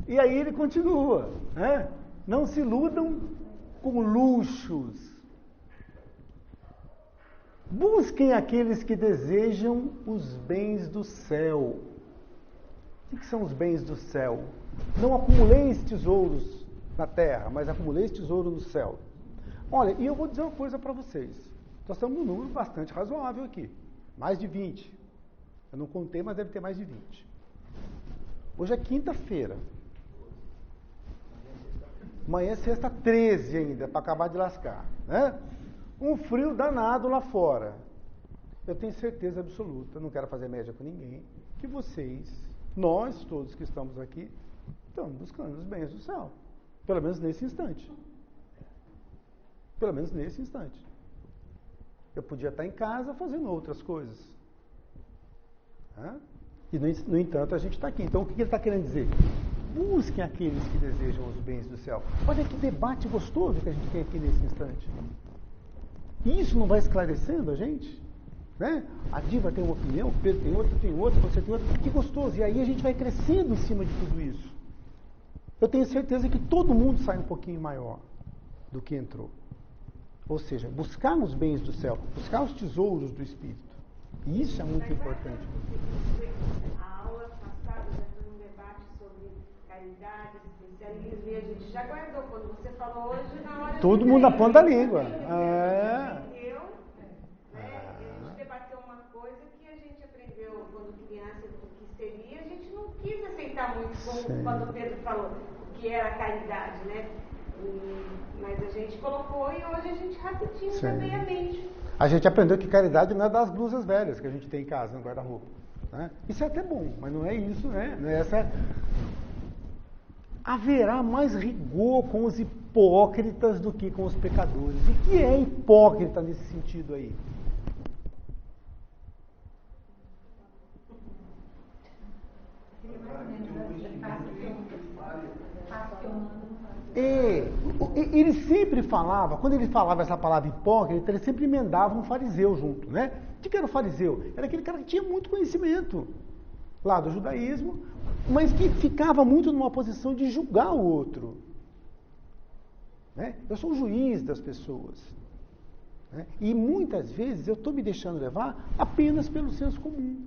E aí ele continua, né? Não se iludam com luxos. Busquem aqueles que desejam os bens do céu. O que são os bens do céu? Não acumuleis tesouros na terra, mas acumuleis tesouro no céu. Olha, e eu vou dizer uma coisa para vocês. Nós estamos num número bastante razoável aqui. Mais de 20. Eu não contei, mas deve ter mais de 20. Hoje é quinta-feira. Amanhã é sexta 13 ainda, para acabar de lascar, né? Um frio danado lá fora. Eu tenho certeza absoluta, não quero fazer média com ninguém, que vocês, nós todos que estamos aqui, estamos buscando os bens do céu. Pelo menos nesse instante. Pelo menos nesse instante. Eu podia estar em casa fazendo outras coisas. E, no entanto, a gente está aqui. Então, o que ele está querendo dizer? Busquem aqueles que desejam os bens do céu. Olha que debate gostoso que a gente tem aqui nesse instante. E isso não vai esclarecendo a gente? Né? A Diva tem uma opinião, o Pedro tem outra, você tem outra. Que gostoso. E aí a gente vai crescendo em cima de tudo isso. Eu tenho certeza que todo mundo sai um pouquinho maior do que entrou. Ou seja, buscar os bens do céu, buscar os tesouros do Espírito. E isso é muito importante. A aula passada já foi um debate sobre caridade, especialismo, e a gente já guardou. Quando você falou hoje, na hora todo mundo na ponta da língua. Entendeu? A gente debateu uma coisa que a gente aprendeu quando criança do que seria, a gente não quis aceitar muito, como quando o Pedro falou, o que era caridade, né? Mas a gente colocou e hoje a gente rapidinho também a mente. A gente aprendeu que caridade não é das blusas velhas que a gente tem em casa, no guarda-roupa. Né? Isso é até bom, mas não é isso, né? Não é essa... Haverá mais rigor com os hipócritas do que com os pecadores. E que é hipócrita nesse sentido aí? Ele sempre falava, quando ele falava essa palavra hipócrita, ele sempre emendava um fariseu junto, né? O que era o fariseu? Era aquele cara que tinha muito conhecimento lá do judaísmo, mas que ficava muito numa posição de julgar o outro. Né? Eu sou o juiz das pessoas. Né? E muitas vezes eu estou me deixando levar apenas pelo senso comum.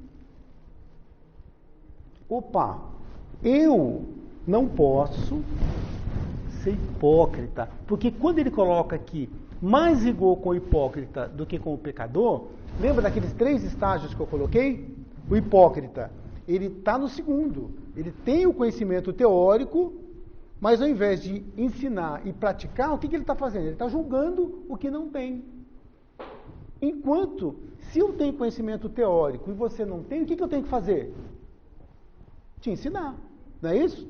Opa, eu não posso ser hipócrita, porque quando ele coloca aqui mais rigor com o hipócrita do que com o pecador, lembra daqueles 3 estágios que eu coloquei? O hipócrita, ele está no segundo, ele tem o conhecimento teórico, mas ao invés de ensinar e praticar, o que ele está fazendo? Ele está julgando o que não tem. Enquanto, se eu tenho conhecimento teórico e você não tem, o que eu tenho que fazer? Te ensinar, não é isso?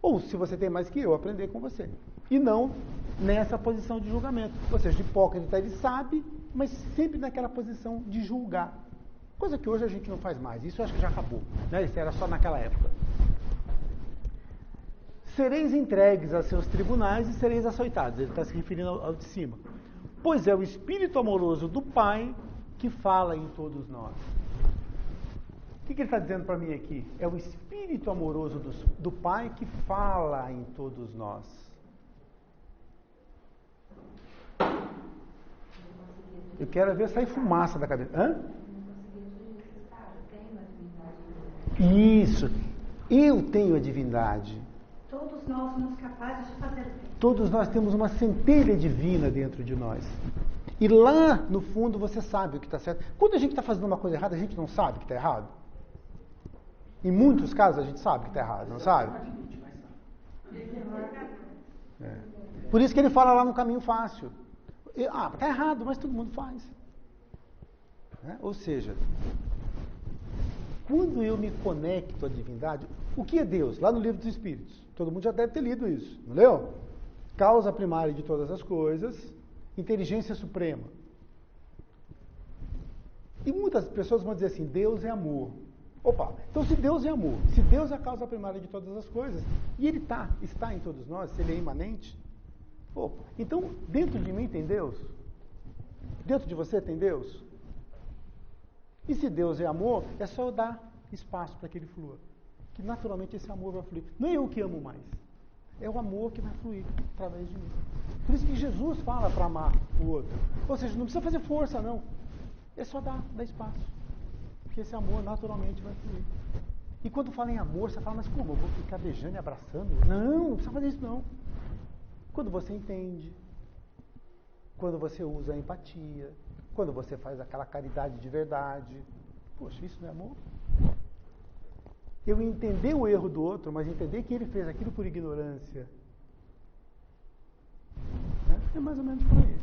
Ou, se você tem mais que eu, aprender com você. E não nessa posição de julgamento. Ou seja, de hipócrita ele sabe, mas sempre naquela posição de julgar. Coisa que hoje a gente não faz mais. Isso eu acho que já acabou. Né? Isso era só naquela época. Sereis entregues a seus tribunais e sereis açoitados. Ele está se referindo ao de cima. Pois é o Espírito amoroso do Pai que fala em todos nós. O que ele está dizendo para mim aqui? É o Espírito amoroso do Pai que fala em todos nós. Eu quero ver sair fumaça da cabeça. Hã? Isso. Eu tenho a divindade. Todos nós somos capazes de fazer. Todos nós temos uma centelha divina dentro de nós. E lá, no fundo, você sabe o que está certo. Quando a gente está fazendo uma coisa errada, a gente não sabe que está errado. Em muitos casos, a gente sabe que está errado, não sabe? É. Por isso que ele fala lá no caminho fácil. Está errado, mas todo mundo faz. Ou seja, quando eu me conecto à divindade, o que é Deus? Lá no Livro dos Espíritos. Todo mundo já deve ter lido isso, não leu? Causa primária de todas as coisas, inteligência suprema. E muitas pessoas vão dizer assim, Deus é amor. Opa, então se Deus é amor, se Deus é a causa primária de todas as coisas, e Ele está em todos nós, se Ele é imanente, opa, então dentro de mim tem Deus? Dentro de você tem Deus? E se Deus é amor, é só eu dar espaço para que Ele flua. Que naturalmente esse amor vai fluir. Não é eu que amo mais, é o amor que vai fluir através de mim. Por isso que Jesus fala para amar o outro. Ou seja, não precisa fazer força não, é só dar espaço. Porque esse amor naturalmente vai fluir. E quando fala em amor, você fala, mas como? Eu vou ficar beijando e abraçando? Não precisa fazer isso não. Quando você entende, quando você usa a empatia, quando você faz aquela caridade de verdade. Poxa, isso não é amor? Eu entender o erro do outro, mas entender que ele fez aquilo por ignorância. É mais ou menos por aí.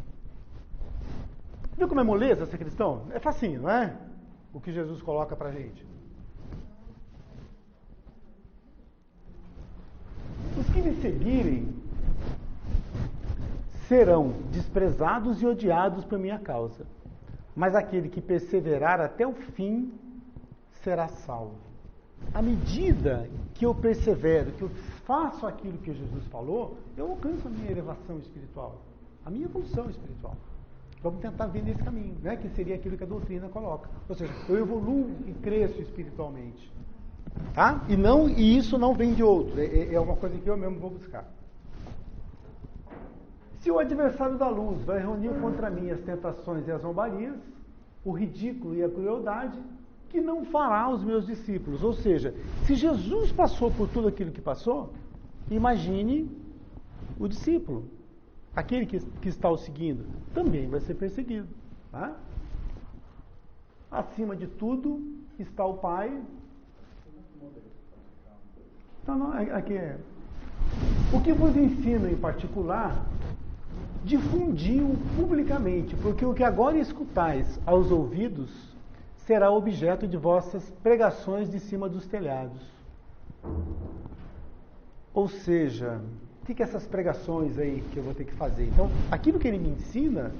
Viu como é moleza ser cristão? É facinho, não é? O que Jesus coloca pra gente. Os que me seguirem serão desprezados e odiados por minha causa, mas aquele que perseverar até o fim será salvo. À medida que eu persevero, que eu faço aquilo que Jesus falou, eu alcanço a minha elevação espiritual, a minha evolução espiritual. Vamos tentar ver nesse caminho, né? Que seria aquilo que a doutrina coloca. Ou seja, eu evoluo e cresço espiritualmente. Tá? E isso não vem de outro. É uma coisa que eu mesmo vou buscar. Se o adversário da luz vai reunir contra mim as tentações e as zombarias, o ridículo e a crueldade, que não fará os meus discípulos. Ou seja, se Jesus passou por tudo aquilo que passou, imagine o discípulo. Aquele que está o seguindo também vai ser perseguido. Tá? Acima de tudo está o Pai. Então, aqui é. O que vos ensino em particular, difundi-o publicamente, porque o que agora escutais aos ouvidos será objeto de vossas pregações de cima dos telhados. Ou seja, o que é essas pregações aí que eu vou ter que fazer? Então, aquilo que ele me ensina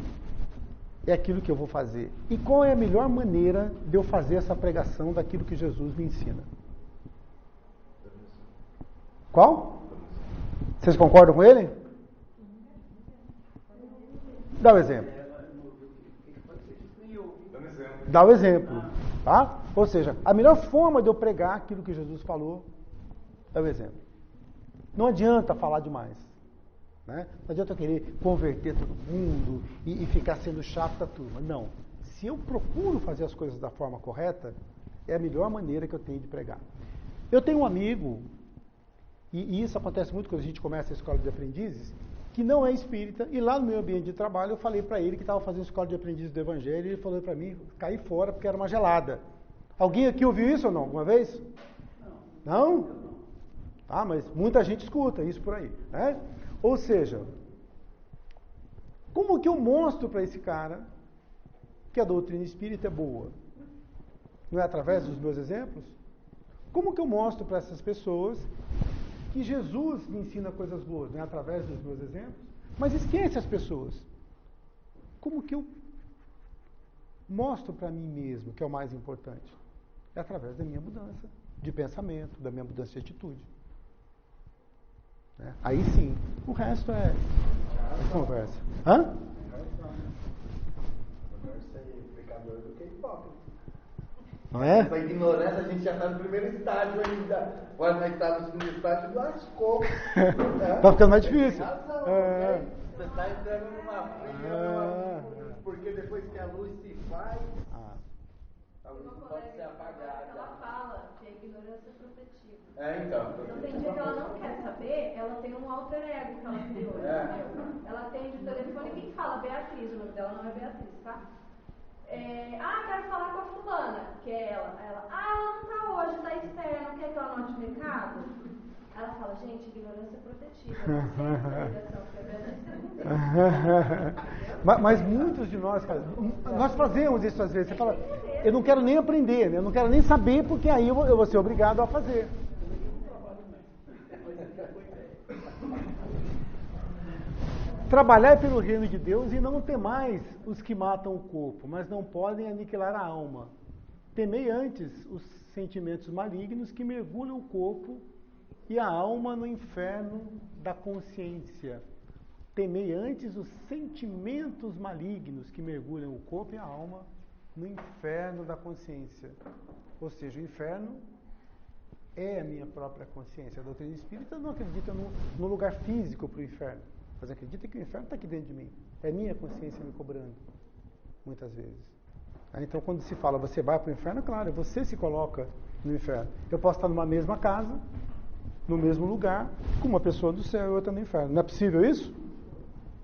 é aquilo que eu vou fazer. E qual é a melhor maneira de eu fazer essa pregação daquilo que Jesus me ensina? Qual? Vocês concordam com ele? Dá o exemplo. Dá o exemplo. Tá? Ou seja, a melhor forma de eu pregar aquilo que Jesus falou é o exemplo. Não adianta falar demais. Né? Não adianta eu querer converter todo mundo e ficar sendo chato da turma. Não. Se eu procuro fazer as coisas da forma correta, é a melhor maneira que eu tenho de pregar. Eu tenho um amigo, e isso acontece muito quando a gente começa a escola de aprendizes, que não é espírita, e lá no meu ambiente de trabalho eu falei para ele que estava fazendo escola de aprendizes do Evangelho, e ele falou para mim cair fora porque era uma gelada. Alguém aqui ouviu isso ou não? Alguma vez? Não? Ah, mas muita gente escuta isso por aí, né? Ou seja, como que eu mostro para esse cara que a doutrina espírita é boa? Não é através dos meus exemplos? Como que eu mostro para essas pessoas que Jesus me ensina coisas boas? Não é através dos meus exemplos? Mas esquece as pessoas. Como que eu mostro para mim mesmo, que é o mais importante? É através da minha mudança de pensamento, da minha mudança de atitude. Aí sim, o resto é conversa. Hã? Melhor ser pecador do que hipócrita. Não é? Essa ignorância, a gente já está no primeiro estágio ainda. Agora nós estamos no segundo estágio, lascou. Tá ficando mais difícil. Tem razão, você está entrando numa fria, porque depois que a luz se faz, a luz não pode ser apagada. Ela fala que a ignorância é protetiva. Então. Então tem dia que ela não quer saber, ela tem um alter ego que ela criou. Ela atende o telefone e quem fala? Beatriz, o nome dela não é Beatriz, tá? Quero falar com a fulana, que é ela. Ela não tá hoje, tá externa, quer que eu anote o recado? Ela fala, gente, ignorância é protetiva. Mas muitos de nós, nós fazemos isso às vezes. Você fala, eu não quero nem aprender, né? Eu não quero nem saber, porque aí eu vou ser obrigado a fazer. Trabalhar pelo reino de Deus e não temais os que matam o corpo, mas não podem aniquilar a alma. Temei antes os sentimentos malignos que mergulham o corpo e a alma no inferno da consciência. Temei antes os sentimentos malignos que mergulham o corpo e a alma no inferno da consciência. Ou seja, o inferno é a minha própria consciência. A doutrina espírita não acredita no lugar físico para o inferno, mas acredita que o inferno está aqui dentro de mim. É minha consciência me cobrando, muitas vezes. Então, quando se fala você vai para o inferno, claro, você se coloca no inferno. Eu posso estar numa mesma casa, no mesmo lugar, com uma pessoa do céu e outra no inferno. Não é possível isso?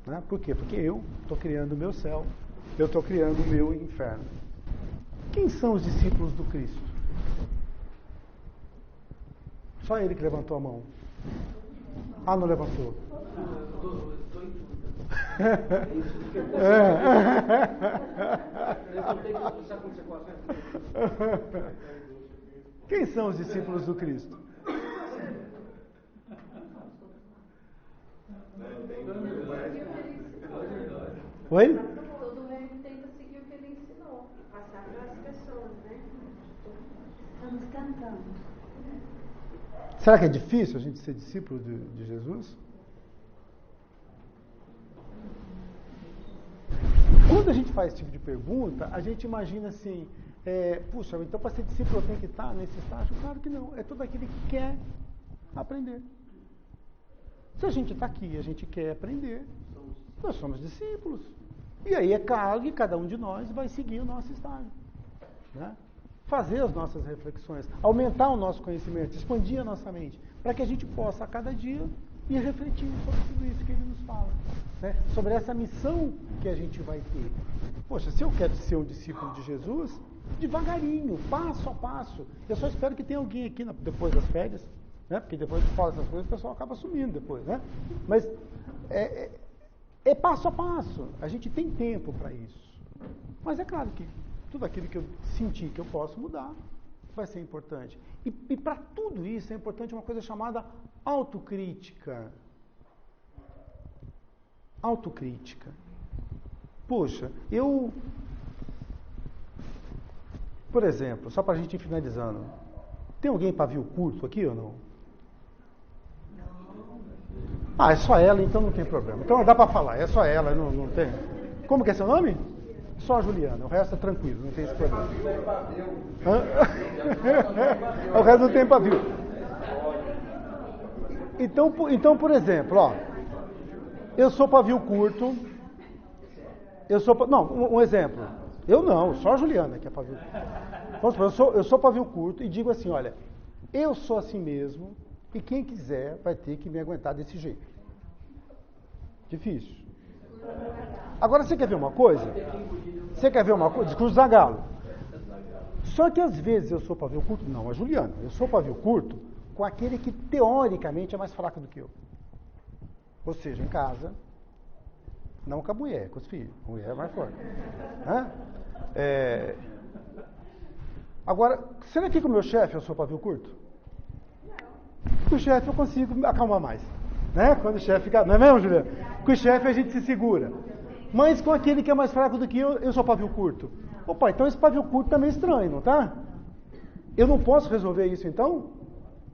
Né? Por quê? Porque eu estou criando o meu céu, eu estou criando o meu inferno. Quem são os discípulos do Cristo? Só ele que levantou a mão. Não levantou. Quem são os discípulos do Cristo? Oi? Todo mundo tenta seguir o que ele ensinou. Passar para as pessoas, né? Estamos tentando. Será que é difícil a gente ser discípulo de Jesus? Quando a gente faz esse tipo de pergunta, a gente imagina assim, puxa, então para ser discípulo eu tenho que estar nesse estágio? Claro que não, é todo aquele que quer aprender. Se a gente está aqui e a gente quer aprender, nós somos discípulos. E aí é claro que cada um de nós vai seguir o nosso estágio. Né? Fazer as nossas reflexões, aumentar o nosso conhecimento, expandir a nossa mente, para que a gente possa a cada dia ir refletindo sobre tudo isso que ele nos fala. Né? Sobre essa missão que a gente vai ter. Poxa, se eu quero ser um discípulo de Jesus, devagarinho, passo a passo. Eu só espero que tenha alguém aqui depois das férias, né? Porque depois que fala essas coisas, o pessoal acaba sumindo depois. Né? Mas é passo a passo. A gente tem tempo para isso. Mas é claro que tudo aquilo que eu sentir que eu posso mudar vai ser importante. E para tudo isso é importante uma coisa chamada autocrítica. Autocrítica. Poxa, por exemplo, só para a gente ir finalizando, tem alguém pavio curto aqui ou não? É só ela, então não tem problema. Então dá para falar, é só ela, não tem. Como que é seu nome? Só a Juliana, o resto é tranquilo, não tem esse problema. O resto não tem pavio. Então, por exemplo, eu sou pavio curto. Um exemplo. Eu não, só a Juliana que é pavio curto. Vamos supor, eu sou pavio curto e digo assim, olha, eu sou assim mesmo e quem quiser vai ter que me aguentar desse jeito. Difícil. Agora, você quer ver uma coisa? Discurso Zagalo. Só que às vezes eu sou pavio curto, não, a Juliana, eu sou pavio curto com aquele que teoricamente é mais fraco do que eu. Ou seja, em casa, não com a mulher, com os filhos. A mulher é mais forte. Agora, será que com o meu chefe eu sou pavio curto? Com o chefe eu consigo me acalmar mais. Né? Quando o chefe fica... Não é mesmo, Juliana? Com o chefe a gente se segura. Mas com aquele que é mais fraco do que eu sou pavio curto. Opa, então esse pavio curto tá meio estranho, não tá? Eu não posso resolver isso então?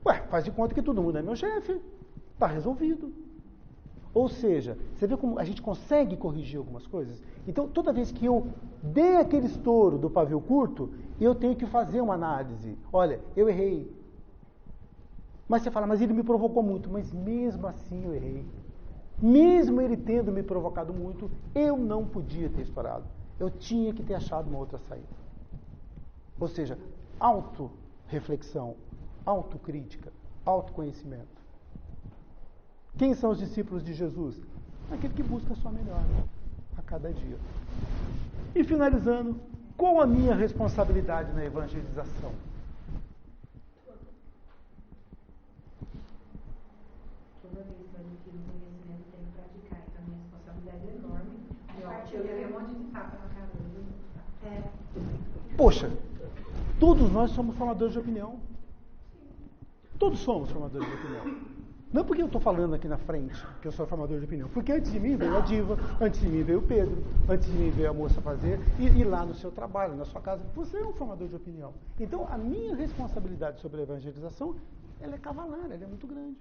Ué, faz de conta que todo mundo é meu chefe. Tá resolvido. Ou seja, você vê como a gente consegue corrigir algumas coisas? Então, toda vez que eu dei aquele estouro do pavio curto, eu tenho que fazer uma análise. Olha, eu errei. Mas você fala, mas ele me provocou muito. Mas mesmo assim eu errei. Mesmo ele tendo me provocado muito, eu não podia ter estourado. Eu tinha que ter achado uma outra saída. Ou seja, autorreflexão, autocrítica, autoconhecimento. Quem são os discípulos de Jesus? Aquele que busca a sua melhora a cada dia. E finalizando, qual a minha responsabilidade na evangelização? Toda vez que eu adquiro conhecimento, eu tenho que praticar. Então, a minha responsabilidade é enorme. Eu levei um monte de tapa na cara. Poxa, todos nós somos formadores de opinião. Todos somos formadores de opinião. Não porque eu estou falando aqui na frente que eu sou formador de opinião, porque antes de mim veio a Diva, antes de mim veio o Pedro, antes de mim veio a moça fazer, e lá no seu trabalho, na sua casa, você é um formador de opinião. Então, a minha responsabilidade sobre a evangelização, ela é cavalar, ela é muito grande.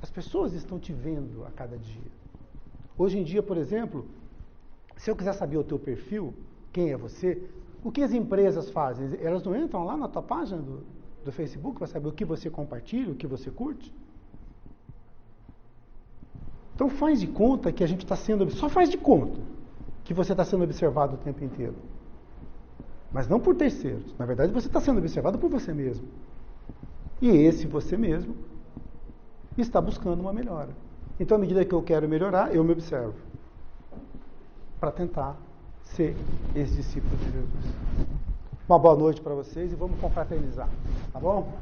As pessoas estão te vendo a cada dia. Hoje em dia, por exemplo, se eu quiser saber o teu perfil, quem é você, o que as empresas fazem? Elas não entram lá na tua página do Facebook para saber o que você compartilha, o que você curte? Então faz de conta que a gente está sendo... Só faz de conta que você está sendo observado o tempo inteiro. Mas não por terceiros. Na verdade, você está sendo observado por você mesmo. E esse você mesmo está buscando uma melhora. Então, à medida que eu quero melhorar, eu me observo. Para tentar ser esse discípulo de Jesus. Uma boa noite para vocês e vamos confraternizar, tá bom?